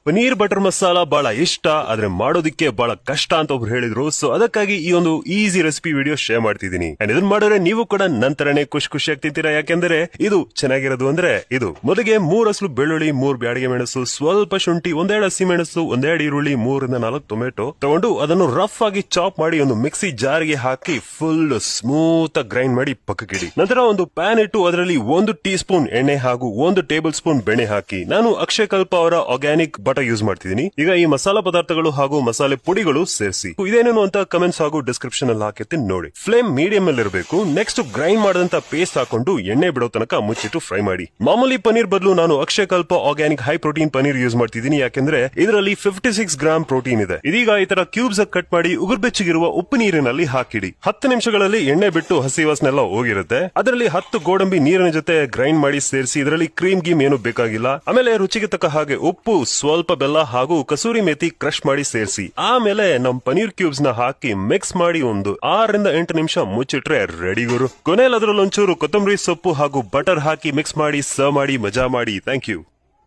Paneer butter masala ಬಹಳ ಇಷ್ಟ, ಆದ್ರೆ ಮಾಡೋದಿಕ್ಕೆ ಬಹಳ ಕಷ್ಟ ಅಂತ ಒಬ್ರು ಹೇಳಿದ್ರು. ಸೊ ಅದಕ್ಕಾಗಿ ಈ ಒಂದು ಈಸಿ ರೆಸಿಪಿ ವಿಡಿಯೋ ಶೇರ್ ಮಾಡ್ತಿದ್ದೀನಿ. ಅಂಡ್ ಇದನ್ನ ಮಾಡಿದ್ರೆ ನೀವು ಕೂಡ ನಂತರನೇ ಖುಷಿಯಾಗಿ ತಿಂತೀರಾ. ಯಾಕೆಂದ್ರೆ ಇದು ಚೆನ್ನಾಗಿರೋದು ಅಂದ್ರೆ ಇದು. ಮೊದಲಿಗೆ 3 ಹಸಲು ಬೆಳ್ಳುಳ್ಳಿ, 3 ಬ್ಯಾಡಿಗೆ ಮೆಣಸು, ಸ್ವಲ್ಪ ಶುಂಠಿ, 1-2 ಹಸಿ ಮೆಣಸು, 1-2 ಈರುಳ್ಳಿ, 3-4 ಟೊಮೆಟೊ ತಗೊಂಡು ಅದನ್ನು ರಫ್ ಆಗಿ ಚಾಪ್ ಮಾಡಿ ಒಂದು ಮಿಕ್ಸಿ ಜಾರ್ಗೆ ಹಾಕಿ ಫುಲ್ ಸ್ಮೂತ್ ಆಗಿ ಗ್ರೈಂಡ್ ಮಾಡಿ ಪಕ್ಕಕ್ಕಿಡಿ. ನಂತರ ಒಂದು ಪ್ಯಾನ್ ಇಟ್ಟು ಅದರಲ್ಲಿ 1 ಟೀ ಸ್ಪೂನ್ ಎಣ್ಣೆ ಹಾಗೂ 1 ಟೇಬಲ್ ಸ್ಪೂನ್ ಬೆಣ್ಣೆ ಹಾಕಿ, ನಾನು ಅಕ್ಷಯಕಲ್ಪ ಅವರ ಆರ್ಗ್ಯಾನಿಕ್ ಬಟರ್ ಯೂಸ್ ಮಾಡ್ತಿದ್ದೀನಿ. ಈಗ ಈ ಮಸಾಲಾ ಪದಾರ್ಥಗಳು ಹಾಗೂ ಮಸಾಲೆ ಪುಡಿಗಳು ಸೇರಿಸಿ. ಇದೇನೇನು ಅಂತ ಕಮೆಂಟ್ಸ್ ಹಾಗೂ ಡಿಸ್ಕ್ರಿಪ್ಷನ್ ಅಲ್ಲಿ ಹಾಕಿರ್ತೀನಿ ನೋಡಿ. ಫ್ಲೇಮ್ ಮೀಡಿಯಂ ಅಲ್ಲಿ ಇರಬೇಕು. ನೆಕ್ಸ್ಟ್ ಗ್ರೈಂಡ್ ಮಾಡಿದಂತ ಪೇಸ್ಟ್ ಹಾಕೊಂಡು ಎಣ್ಣೆ ಬಿಡೋ ತನಕ ಮುಚ್ಚಿಟ್ಟು ಫ್ರೈ ಮಾಡಿ. ಮಾಮೂಲಿ ಪನೀರ್ ಬದಲು ನಾನು Akshayakalpa organic high protein paneer use ಮಾಡ್ತಿದ್ದೀನಿ. ಯಾಕೆಂದ್ರೆ ಇದರಲ್ಲಿ 56 ಗ್ರಾಮ್ ಪ್ರೋಟೀನ್ ಇದೆ. ಇದೀಗ ಈ ತರ ಕ್ಯೂಬ್ಸ್ ಕಟ್ ಮಾಡಿ ಉಗುರ್ಬೆಚ್ಚಗಿರುವ ಉಪ್ಪು ನೀರಿನಲ್ಲಿ ಹಾಕಿಡಿ. 10 ನಿಮಿಷಗಳಲ್ಲಿ ಎಣ್ಣೆ ಬಿಟ್ಟು ಹಸಿ ವಾಸನೆಲ್ಲ ಹೋಗಿರುತ್ತೆ. ಅದರಲ್ಲಿ 10 ಗೋಡಂಬಿ ನೀರಿನ ಜೊತೆ ಗ್ರೈಂಡ್ ಮಾಡಿ ಸೇರಿಸಿ. ಇದರಲ್ಲಿ ಕ್ರೀಮ್ ಗೀಮ್ ಏನು ಬೇಕಾಗಿಲ್ಲ. ಆಮೇಲೆ ರುಚಿಗೆ ತಕ್ಕ ಹಾಗೆ ಉಪ್ಪು, ಸ್ವಲ್ಪ ಬೆಲ್ಲ ಹಾಗೂ ಕಸೂರಿ ಮೇಥಿ ಕ್ರಶ್ ಮಾಡಿ ಸೇರಿಸಿ. ಆಮೇಲೆ ನಮ್ ಪನೀರ್ ಕ್ಯೂಬ್ಸ್ ನ ಹಾಕಿ ಮಿಕ್ಸ್ ಮಾಡಿ ಒಂದು 6-8 ನಿಮಿಷ ಮುಚ್ಚಿಟ್ರೆ ರೆಡಿ ಗುರು. ಕೊನೆಯಲ್ಲಿ ಅದರಲ್ಲಿ ಒಂಚೂರು ಕೊತ್ತಂಬರಿ ಸೊಪ್ಪು ಹಾಗೂ ಬಟರ್ ಹಾಕಿ ಮಿಕ್ಸ್ ಮಾಡಿ ಸರ್ವ್ ಮಾಡಿ ಮಜಾ ಮಾಡಿ. Thank you.